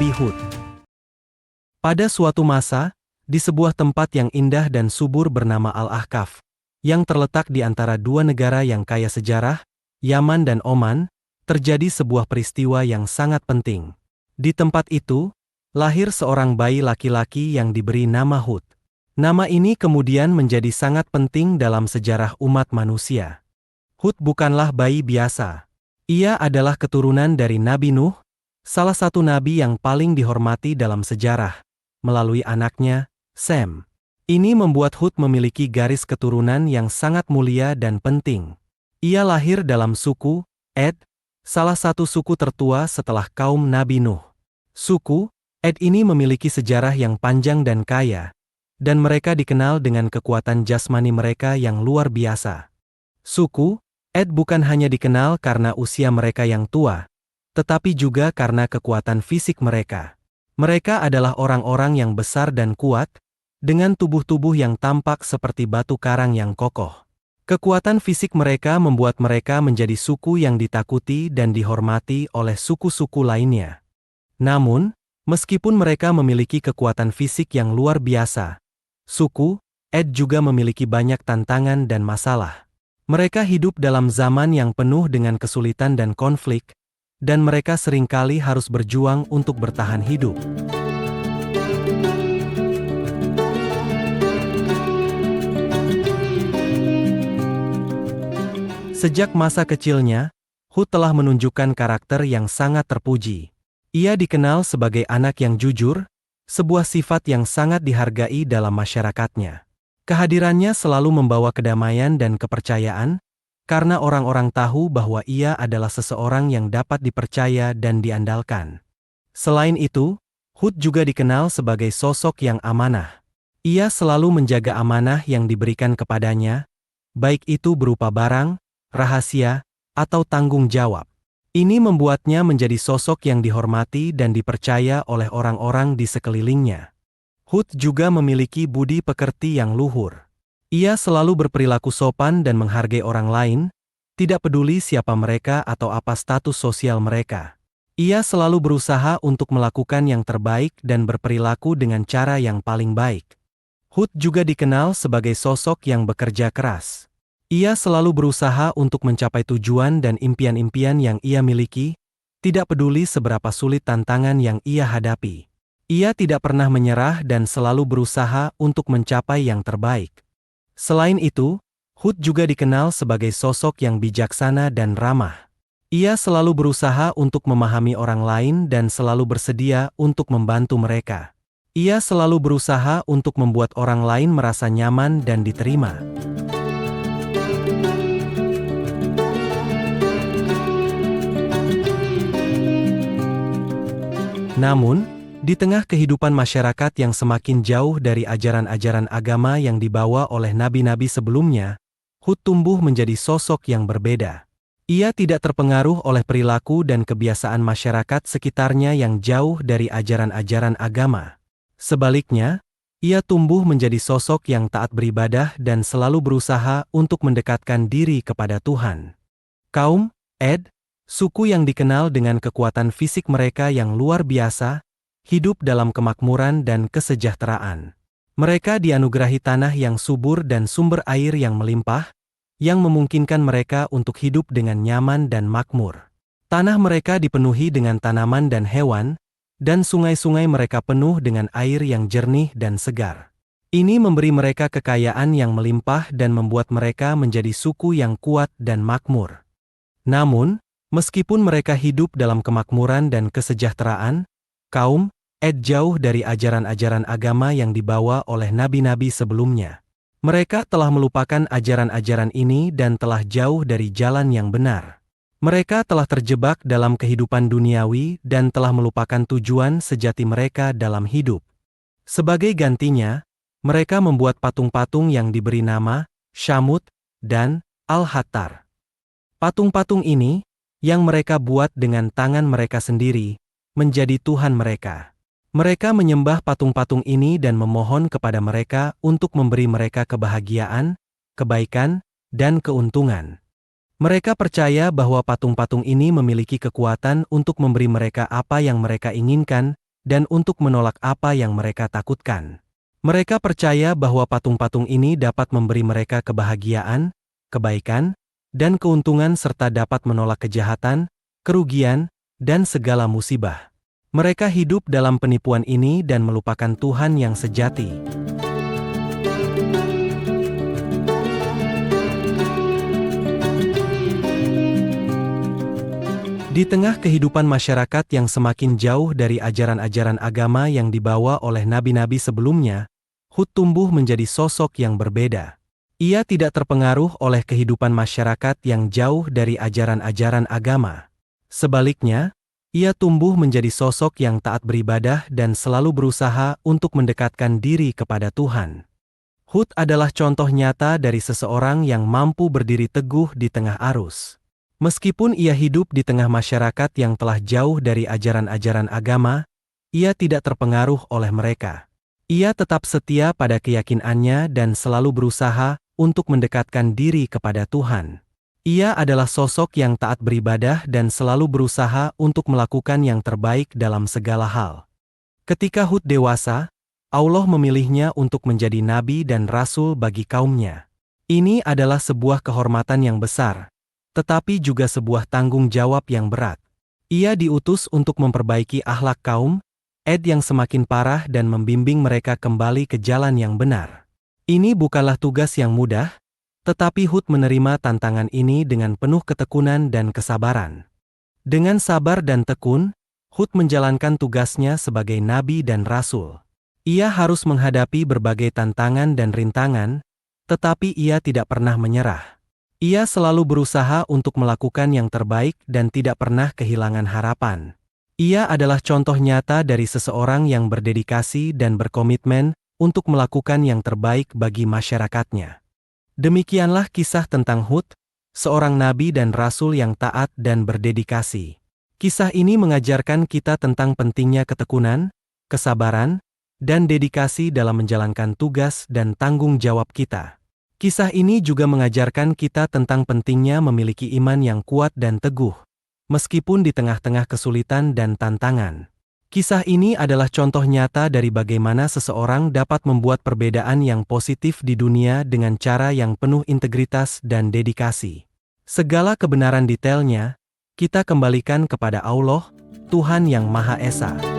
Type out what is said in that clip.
Nabi Hud. Pada suatu masa, di sebuah tempat yang indah dan subur bernama Al-Ahqaf, yang terletak di antara dua negara yang kaya sejarah, Yaman dan Oman, terjadi sebuah peristiwa yang sangat penting. Di tempat itu, lahir seorang bayi laki-laki yang diberi nama Hud. Nama ini kemudian menjadi sangat penting dalam sejarah umat manusia. Hud bukanlah bayi biasa. Ia adalah keturunan dari Nabi Nuh, salah satu nabi yang paling dihormati dalam sejarah, melalui anaknya, Sem. Ini membuat Hud memiliki garis keturunan yang sangat mulia dan penting. Ia lahir dalam suku Ed, salah satu suku tertua setelah kaum Nabi Nuh. Suku Ed ini memiliki sejarah yang panjang dan kaya, dan mereka dikenal dengan kekuatan jasmani mereka yang luar biasa. Suku Ed bukan hanya dikenal karena usia mereka yang tua, tetapi juga karena kekuatan fisik mereka. Mereka adalah orang-orang yang besar dan kuat, dengan tubuh-tubuh yang tampak seperti batu karang yang kokoh. Kekuatan fisik mereka membuat mereka menjadi suku yang ditakuti dan dihormati oleh suku-suku lainnya. Namun, meskipun mereka memiliki kekuatan fisik yang luar biasa, suku Ed juga memiliki banyak tantangan dan masalah. Mereka hidup dalam zaman yang penuh dengan kesulitan dan konflik, dan mereka seringkali harus berjuang untuk bertahan hidup. Sejak masa kecilnya, Hud telah menunjukkan karakter yang sangat terpuji. Ia dikenal sebagai anak yang jujur, sebuah sifat yang sangat dihargai dalam masyarakatnya. Kehadirannya selalu membawa kedamaian dan kepercayaan, karena orang-orang tahu bahwa ia adalah seseorang yang dapat dipercaya dan diandalkan. Selain itu, Hud juga dikenal sebagai sosok yang amanah. Ia selalu menjaga amanah yang diberikan kepadanya, baik itu berupa barang, rahasia, atau tanggung jawab. Ini membuatnya menjadi sosok yang dihormati dan dipercaya oleh orang-orang di sekelilingnya. Hud juga memiliki budi pekerti yang luhur. Ia selalu berperilaku sopan dan menghargai orang lain, tidak peduli siapa mereka atau apa status sosial mereka. Ia selalu berusaha untuk melakukan yang terbaik dan berperilaku dengan cara yang paling baik. Hud juga dikenal sebagai sosok yang bekerja keras. Ia selalu berusaha untuk mencapai tujuan dan impian-impian yang ia miliki, tidak peduli seberapa sulit tantangan yang ia hadapi. Ia tidak pernah menyerah dan selalu berusaha untuk mencapai yang terbaik. Selain itu, Hud juga dikenal sebagai sosok yang bijaksana dan ramah. Ia selalu berusaha untuk memahami orang lain dan selalu bersedia untuk membantu mereka. Ia selalu berusaha untuk membuat orang lain merasa nyaman dan diterima. Namun, di tengah kehidupan masyarakat yang semakin jauh dari ajaran-ajaran agama yang dibawa oleh nabi-nabi sebelumnya, Hud tumbuh menjadi sosok yang berbeda. Ia tidak terpengaruh oleh perilaku dan kebiasaan masyarakat sekitarnya yang jauh dari ajaran-ajaran agama. Sebaliknya, ia tumbuh menjadi sosok yang taat beribadah dan selalu berusaha untuk mendekatkan diri kepada Tuhan. Kaum Ed, suku yang dikenal dengan kekuatan fisik mereka yang luar biasa, hidup dalam kemakmuran dan kesejahteraan. Mereka dianugerahi tanah yang subur dan sumber air yang melimpah, yang memungkinkan mereka untuk hidup dengan nyaman dan makmur. Tanah mereka dipenuhi dengan tanaman dan hewan, dan sungai-sungai mereka penuh dengan air yang jernih dan segar. Ini memberi mereka kekayaan yang melimpah dan membuat mereka menjadi suku yang kuat dan makmur. Namun, meskipun mereka hidup dalam kemakmuran dan kesejahteraan, kaum Ed jauh dari ajaran-ajaran agama yang dibawa oleh nabi-nabi sebelumnya. Mereka telah melupakan ajaran-ajaran ini dan telah jauh dari jalan yang benar. Mereka telah terjebak dalam kehidupan duniawi dan telah melupakan tujuan sejati mereka dalam hidup. Sebagai gantinya, mereka membuat patung-patung yang diberi nama Syamut dan Al-Hattar. Patung-patung ini, yang mereka buat dengan tangan mereka sendiri, menjadi Tuhan mereka. Mereka menyembah patung-patung ini dan memohon kepada mereka untuk memberi mereka kebahagiaan, kebaikan, dan keuntungan. Mereka percaya bahwa patung-patung ini memiliki kekuatan untuk memberi mereka apa yang mereka inginkan, dan untuk menolak apa yang mereka takutkan. Mereka percaya bahwa patung-patung ini dapat memberi mereka kebahagiaan, kebaikan, dan keuntungan serta dapat menolak kejahatan, kerugian, dan segala musibah. Mereka hidup dalam penipuan ini dan melupakan Tuhan yang sejati. Di tengah kehidupan masyarakat yang semakin jauh dari ajaran-ajaran agama yang dibawa oleh nabi-nabi sebelumnya, Hud tumbuh menjadi sosok yang berbeda. Ia tidak terpengaruh oleh kehidupan masyarakat yang jauh dari ajaran-ajaran agama. Sebaliknya, ia tumbuh menjadi sosok yang taat beribadah dan selalu berusaha untuk mendekatkan diri kepada Tuhan. Hud adalah contoh nyata dari seseorang yang mampu berdiri teguh di tengah arus. Meskipun ia hidup di tengah masyarakat yang telah jauh dari ajaran-ajaran agama, ia tidak terpengaruh oleh mereka. Ia tetap setia pada keyakinannya dan selalu berusaha untuk mendekatkan diri kepada Tuhan. Ia adalah sosok yang taat beribadah dan selalu berusaha untuk melakukan yang terbaik dalam segala hal. Ketika Hud dewasa, Allah memilihnya untuk menjadi nabi dan rasul bagi kaumnya. Ini adalah sebuah kehormatan yang besar, tetapi juga sebuah tanggung jawab yang berat. Ia diutus untuk memperbaiki akhlak kaum Ed yang semakin parah dan membimbing mereka kembali ke jalan yang benar. Ini bukanlah tugas yang mudah, tetapi Hud menerima tantangan ini dengan penuh ketekunan dan kesabaran. Dengan sabar dan tekun, Hud menjalankan tugasnya sebagai nabi dan rasul. Ia harus menghadapi berbagai tantangan dan rintangan, tetapi ia tidak pernah menyerah. Ia selalu berusaha untuk melakukan yang terbaik dan tidak pernah kehilangan harapan. Ia adalah contoh nyata dari seseorang yang berdedikasi dan berkomitmen untuk melakukan yang terbaik bagi masyarakatnya. Demikianlah kisah tentang Hud, seorang nabi dan rasul yang taat dan berdedikasi. Kisah ini mengajarkan kita tentang pentingnya ketekunan, kesabaran, dan dedikasi dalam menjalankan tugas dan tanggung jawab kita. Kisah ini juga mengajarkan kita tentang pentingnya memiliki iman yang kuat dan teguh, meskipun di tengah-tengah kesulitan dan tantangan. Kisah ini adalah contoh nyata dari bagaimana seseorang dapat membuat perbedaan yang positif di dunia dengan cara yang penuh integritas dan dedikasi. Segala kebenaran detailnya, kita kembalikan kepada Allah, Tuhan yang Maha Esa.